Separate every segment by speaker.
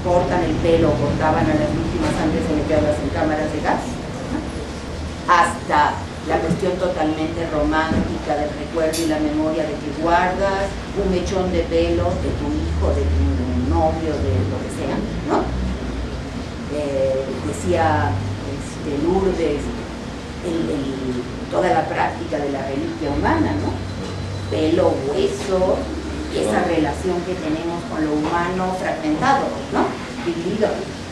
Speaker 1: cortan el pelo, cortaban a las víctimas antes de meterlas en cámaras de gas, ¿no? Hasta la cuestión totalmente romántica del recuerdo y la memoria de que guardas un mechón de pelo de tu hijo, de tu novio, de lo que sea, ¿no? Decía Lourdes, toda la práctica de la reliquia humana, ¿no? Pelo, hueso, esa relación que tenemos con lo humano fragmentado, ¿no? Dividido.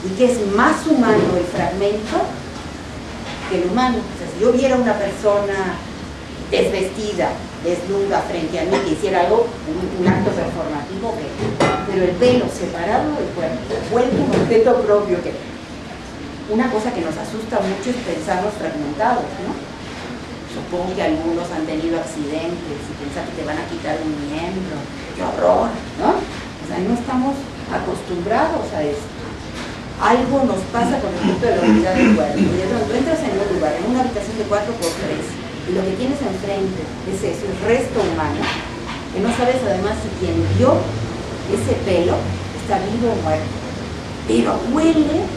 Speaker 1: Y que es más humano el fragmento que el humano. O sea, si yo viera una persona desvestida, desnuda frente a mí, que hiciera algo, un acto performativo, pero el pelo separado del cuerpo, vuelve un objeto propio, que una cosa que nos asusta mucho es pensarnos fragmentados, ¿no? Supongo que algunos han tenido accidentes y piensan que te van a quitar un miembro. ¡Qué horror! ¿No? O sea, no estamos acostumbrados a esto. Algo nos pasa con respecto a la unidad del cuerpo. Y de pronto entras en un lugar, en una habitación de 4x3, y lo que tienes enfrente es eso, el resto humano, que no sabes además si quien dio ese pelo está vivo o muerto. Pero huele,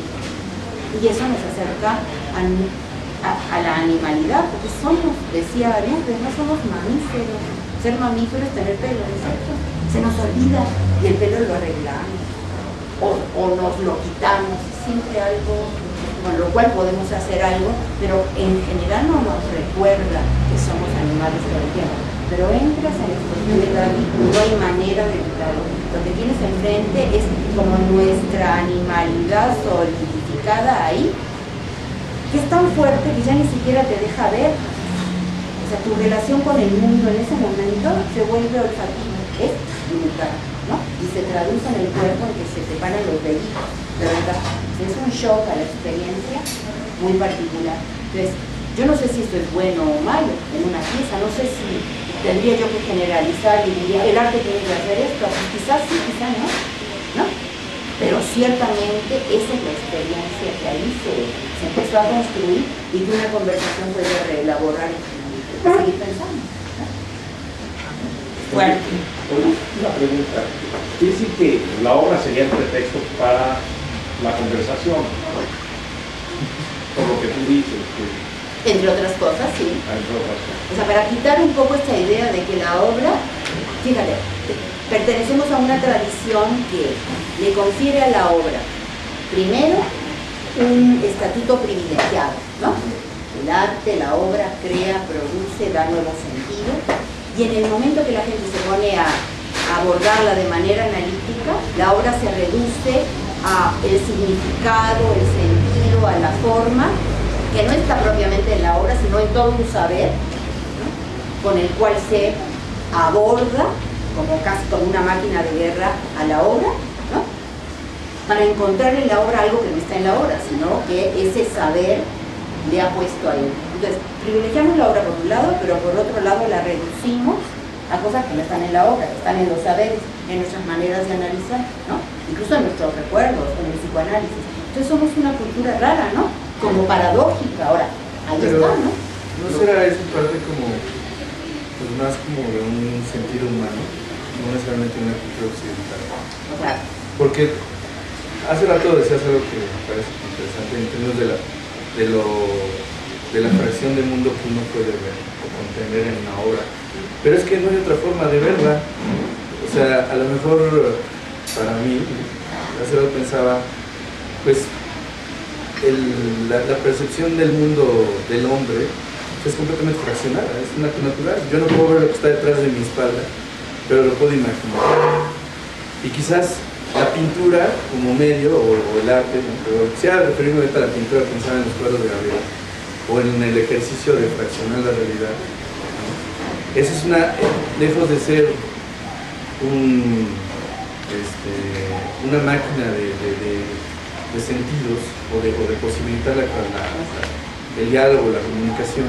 Speaker 1: y eso nos acerca a la animalidad, porque somos, decía Lourdes, no somos mamíferos. Ser mamífero es tener pelo, ¿no es cierto? Se nos olvida y el pelo lo arreglamos o nos lo quitamos, siempre algo con lo cual podemos hacer algo, pero en general no nos recuerda que somos animales todo el tiempo. Pero entras en el sociedad y no hay manera de evitarlo. Lo que tienes enfrente es como nuestra animalidad solidificada ahí, que es tan fuerte que ya ni siquiera te deja ver. O sea, tu relación con el mundo en ese momento se vuelve olfativa, es brutal, ¿no? Y se traduce en el cuerpo en que se separan los deditos, de verdad. Es un shock a la experiencia muy particular. Entonces, yo no sé si esto es bueno o malo en una pieza, no sé si tendría yo que generalizar y diría, el arte tiene que hacer esto, pues quizás sí, quizás no, ¿no? Pero ciertamente esa es la experiencia que ahí se empezó a construir y que una conversación puede reelaborar y seguir pensando, ¿no? Bueno.
Speaker 2: Una pregunta. ¿Quiere decir que la obra sería el pretexto para la conversación? Por lo que tú dices.
Speaker 1: Entre otras cosas, sí.
Speaker 2: Entre otras cosas.
Speaker 1: O sea, para quitar un poco esta idea de que la obra, fíjate, pertenecemos a una tradición que le confiere a la obra, primero, un estatuto privilegiado, ¿no? El arte, la obra crea, produce, da nuevo sentido, y en el momento que la gente se pone a abordarla de manera analítica, la obra se reduce a el significado, el sentido, a la forma, que no está propiamente en la obra, sino en todo un saber, ¿no? Con el cual se aborda, como casi como una máquina de guerra, a la obra, ¿no? Para encontrar en la obra algo que no está en la obra, sino que ese saber le ha puesto ahí. Entonces, privilegiamos la obra por un lado, pero por otro lado la reducimos a cosas que no están en la obra, que están en los saberes, en nuestras maneras de analizar, ¿no? Incluso en nuestros recuerdos, en el psicoanálisis. Entonces somos una cultura rara, ¿no? Como paradójica. Ahora, ahí
Speaker 3: pero
Speaker 1: está, ¿no?
Speaker 3: ¿No será eso parte como, pues más como de un sentido humano, no necesariamente una cultura occidental?
Speaker 1: O sea,
Speaker 3: porque hace rato decías algo que me parece interesante en términos de la fracción del mundo que uno puede ver o comprender en una obra. Pero es que no hay otra forma de verla. O sea, a lo mejor para mí, hace rato pensaba, pues la percepción del mundo del hombre es completamente fraccionada, es un acto natural. Yo no puedo ver lo que está detrás de mi espalda, pero lo puedo imaginar. Y quizás la pintura como medio, o el arte, ¿no? Pero quisiera referirme a la pintura, pensar en los cuadros de Gabriel, o en el ejercicio de fraccionar la realidad, ¿no? Esa es lejos de ser una máquina de sentidos o de posibilitar el diálogo, la comunicación,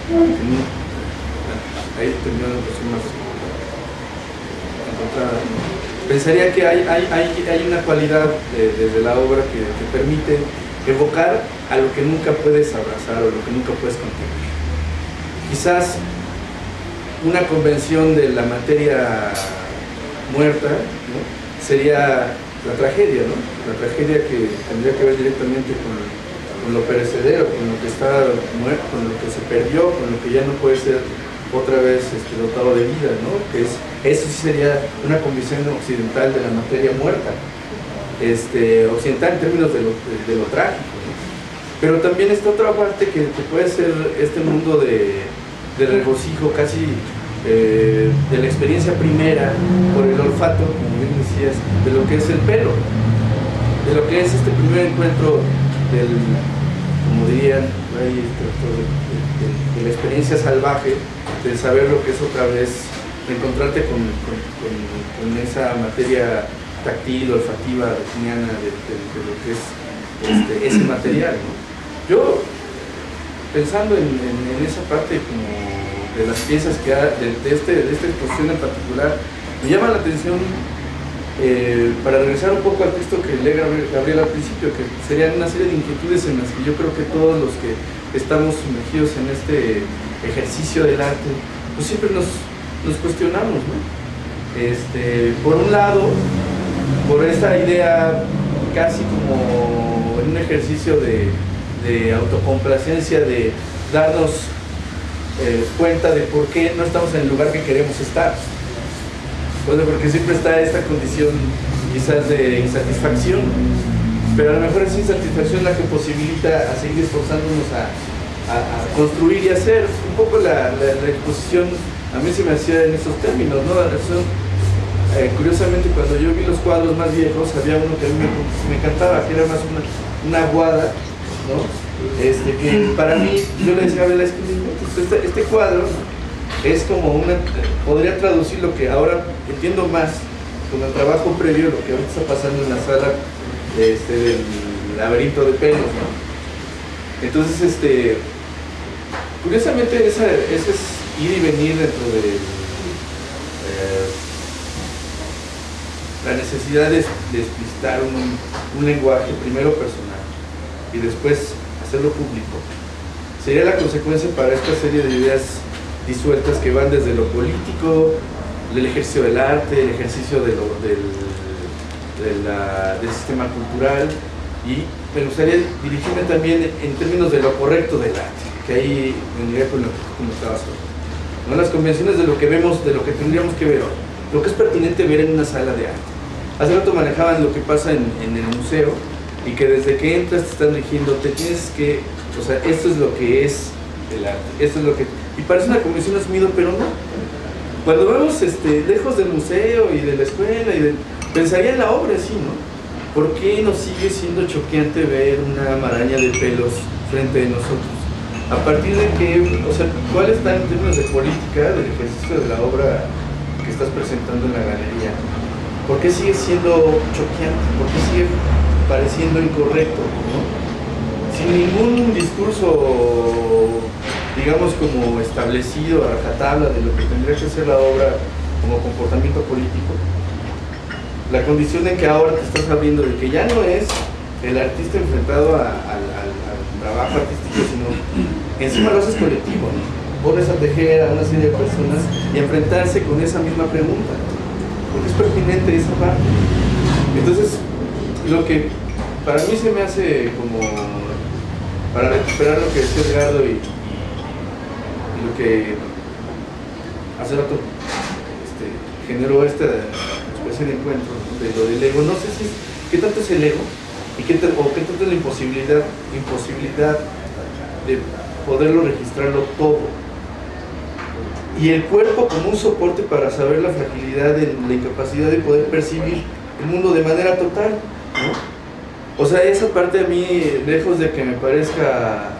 Speaker 3: ¿no? Ahí terminó la cuestión más encontrada, ¿no? Pensaría que hay una cualidad desde la obra que permite evocar a lo que nunca puedes abrazar o lo que nunca puedes contemplar. Quizás una convención de la materia muerta, ¿no? Sería la tragedia, ¿no? La tragedia que tendría que ver directamente con lo perecedero, con lo que está muerto, con lo que se perdió, con lo que ya no puede ser otra vez dotado de vida, ¿no? Eso sí sería una condición occidental de la materia muerta, occidental en términos de lo trágico, ¿no? Pero también está otra parte que puede ser este mundo del regocijo casi de la experiencia primera por el olfato, como bien decías, de lo que es el pelo, de lo que es este primer encuentro como dirían ahí, de la experiencia salvaje, de saber lo que es otra vez, de encontrarte con esa materia táctil, olfativa, retiniana, de lo que es ese material, ¿no? Yo, pensando en esa parte como de las piezas que de esta exposición en particular, me llama la atención, para regresar un poco al texto que lee Gabriel al principio, que serían una serie de inquietudes en las que yo creo que todos los que estamos sumergidos en este ejercicio del arte, pues siempre nos cuestionamos, ¿no? Por un lado, por esta idea casi como en un ejercicio de autocomplacencia, de darnos cuenta de por qué no estamos en el lugar que queremos estar. Pues porque siempre está esta condición quizás de insatisfacción, pero a lo mejor esa insatisfacción es la que posibilita a seguir esforzándonos a construir y hacer. Un poco la exposición a mí se me hacía en esos términos, ¿no? Curiosamente, cuando yo vi los cuadros más viejos, había uno que a mí me encantaba, que era más una aguada, ¿no? Que para mí, yo le decía a Abel, este cuadro es como podría traducir lo que ahora entiendo más con el trabajo previo, lo que ahorita está pasando en la sala del laberinto de pelos, ¿no? Entonces, curiosamente, ese es ir y venir dentro de la necesidad de explicitar un lenguaje primero personal y después hacerlo público. Sería la consecuencia para esta serie de ideas disueltas que van desde lo político, el ejercicio del arte, el ejercicio del sistema cultural, y me gustaría dirigirme también en términos de lo correcto del arte, que ahí vendría con lo que estabas hablando, ¿no? Las convenciones de lo que vemos, de lo que tendríamos que ver hoy, lo que es pertinente ver en una sala de arte. Hace rato manejaban lo que pasa en el museo, y que desde que entras te están diciendo, esto es lo que es el arte, esto es lo que... Y parece una convención asumida, pero no. Cuando vemos lejos del museo y de la escuela, pensaría en la obra, sí, ¿no? ¿Por qué nos sigue siendo choqueante ver una maraña de pelos frente de nosotros? A partir de que, ¿cuál está en términos de política, del ejercicio de la obra que estás presentando en la galería? ¿Por qué sigue siendo choqueante? ¿Por qué sigue pareciendo incorrecto, ¿no? Sin ningún discurso, digamos, como establecido a rajatabla de lo que tendría que ser la obra como comportamiento político. La condición en que ahora te estás abriendo de que ya no es el artista enfrentado al trabajo artístico, sino encima lo haces colectivo, ¿no? Pones a tejer a una serie de personas y enfrentarse con esa misma pregunta, porque es pertinente esa parte. Entonces, lo que para mí se me hace como, para recuperar lo que decía Edgardo y lo que hace rato generó esta especie de encuentro, ¿no? De lo del ego. No sé si qué tanto es el ego y qué tanto es la imposibilidad de poderlo registrarlo todo, y el cuerpo como un soporte para saber la fragilidad, la incapacidad de poder percibir el mundo de manera total, ¿no? O sea, esa parte a mí, lejos de que me parezca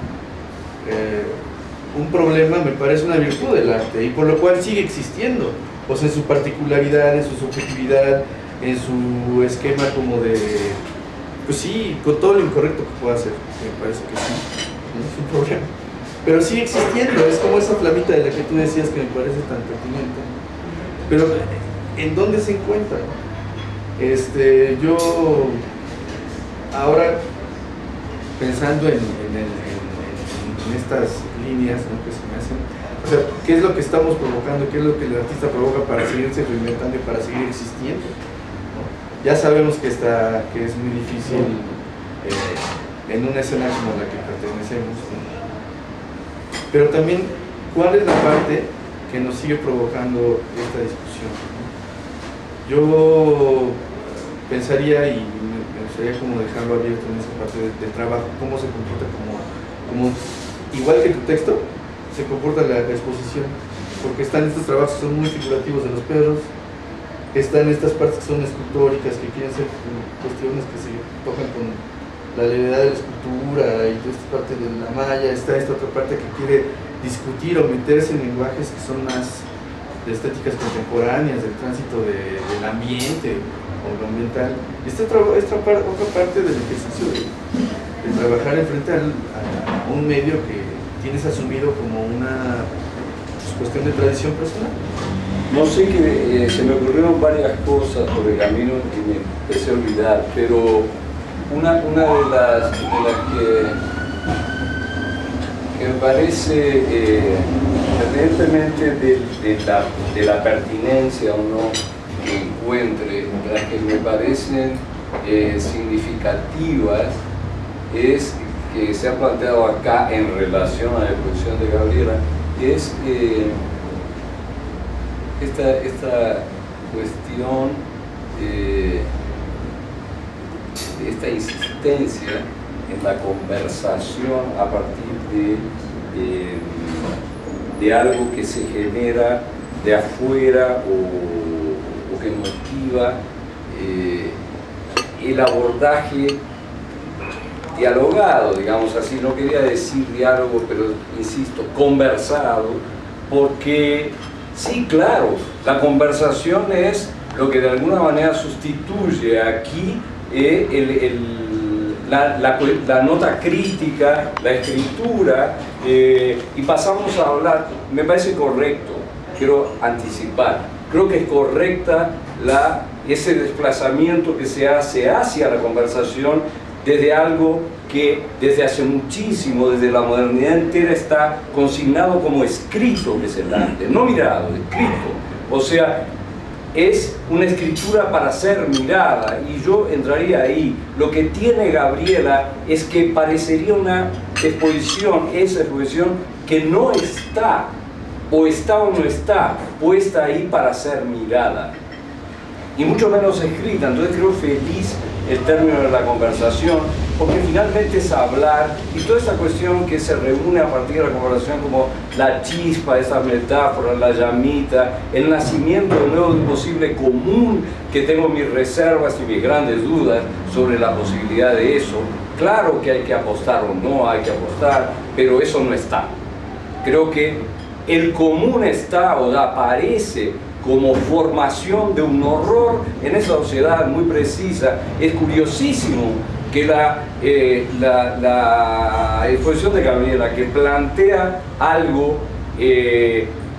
Speaker 3: un problema, me parece una virtud del arte, y por lo cual sigue existiendo, o sea, en su particularidad, en su subjetividad, en su esquema como de, pues sí, con todo lo incorrecto que pueda hacer, me parece que sí, no es un problema, pero sigue existiendo. Es como esa flamita de la que tú decías que me parece tan pertinente, pero ¿en dónde se encuentra? Yo ahora, pensando en estas líneas, ¿no?, que se me hacen, o sea, ¿qué es lo que estamos provocando? ¿Qué es lo que el artista provoca para seguirse reinventando y para seguir existiendo, ¿no? Ya sabemos que es muy difícil en una escena como la que pertenecemos, ¿no? Pero también, ¿cuál es la parte que nos sigue provocando esta discusión, ¿no? Yo pensaría, y me gustaría como dejarlo abierto en esa parte del trabajo, cómo se comporta como igual que tu texto, se comporta la exposición, porque están estos trabajos que son muy figurativos de los perros, están estas partes que son escultóricas, que quieren ser cuestiones que se tocan con la levedad de la escultura, y toda esta parte de la malla, está esta otra parte que quiere discutir o meterse en lenguajes que son más de estéticas contemporáneas, del tránsito del ambiente o lo ambiental. Esta otra parte del ejercicio de trabajar enfrente a un medio que tienes asumido como una cuestión de tradición personal.
Speaker 4: No sé, que se me ocurrieron varias cosas por el camino que me empecé a olvidar, pero una de las que me parece, independientemente de la pertinencia o no que encuentre, las que me parecen significativas, es que se ha planteado acá en relación a la exposición de Gabriela, es esta cuestión, esta insistencia en la conversación a partir de algo que se genera de afuera o que motiva el abordaje dialogado, digamos así. No quería decir diálogo, pero insisto, conversado, porque sí, claro, la conversación es lo que de alguna manera sustituye aquí la nota crítica, la escritura, y pasamos a hablar. Me parece correcto, quiero anticipar, creo que es correcta ese desplazamiento que se hace hacia la conversación desde algo que desde hace muchísimo, desde la modernidad entera, está consignado como escrito, que es el arte, no mirado, escrito. O sea, es una escritura para ser mirada, y yo entraría ahí. Lo que tiene Gabriela es que parecería una exposición, esa exposición que no está, o está o no está, puesta ahí para ser mirada, y mucho menos escrita. Entonces creo feliz el término de la conversación, porque finalmente es hablar, y toda esta cuestión que se reúne a partir de la conversación, como la chispa, esas metáforas, la llamita, el nacimiento de nuevo de un posible común, que tengo mis reservas y mis grandes dudas sobre la posibilidad de eso. Claro que hay que apostar o no hay que apostar, pero eso no está. Creo que el común está o aparece como formación de un horror en esa sociedad muy precisa. Es curiosísimo que la exposición de Gabriela, que plantea algo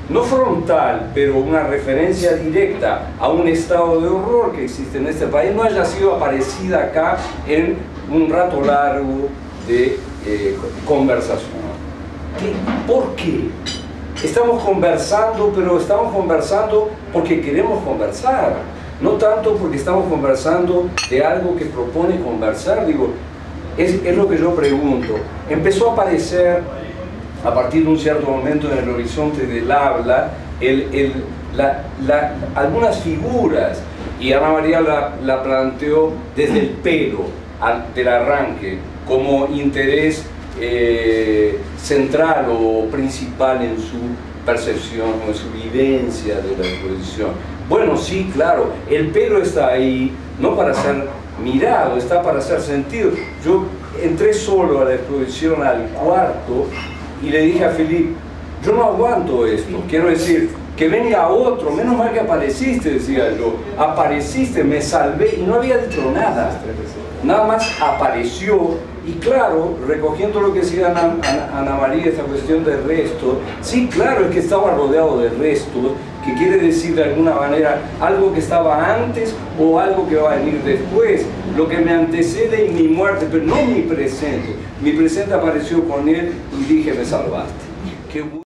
Speaker 4: no frontal, pero una referencia directa a un estado de horror que existe en este país, no haya sido aparecida acá en un rato largo de conversación. ¿Por qué? Estamos conversando, pero estamos conversando porque queremos conversar, no tanto porque estamos conversando de algo que propone conversar. Digo, es lo que yo pregunto. Empezó a aparecer a partir de un cierto momento en el horizonte del habla algunas figuras, y Ana María la planteó desde el pelo del arranque como interés central o principal en su percepción o en su vivencia de la exposición. Bueno, sí, claro, el pelo está ahí no para ser mirado, está para ser sentido. Yo entré solo a la exposición al cuarto y le dije a Felipe, yo no aguanto esto, quiero decir, que venga otro, menos mal que apareciste, decía yo, apareciste, me salvé, y no había dicho nada, nada más apareció. Y claro, recogiendo lo que decía Ana María, esta cuestión de restos, sí, claro, es que estaba rodeado de restos, que quiere decir de alguna manera algo que estaba antes o algo que va a venir después, lo que me antecede y mi muerte, pero no mi presente. Mi presente apareció con él y dije, me salvaste. Qué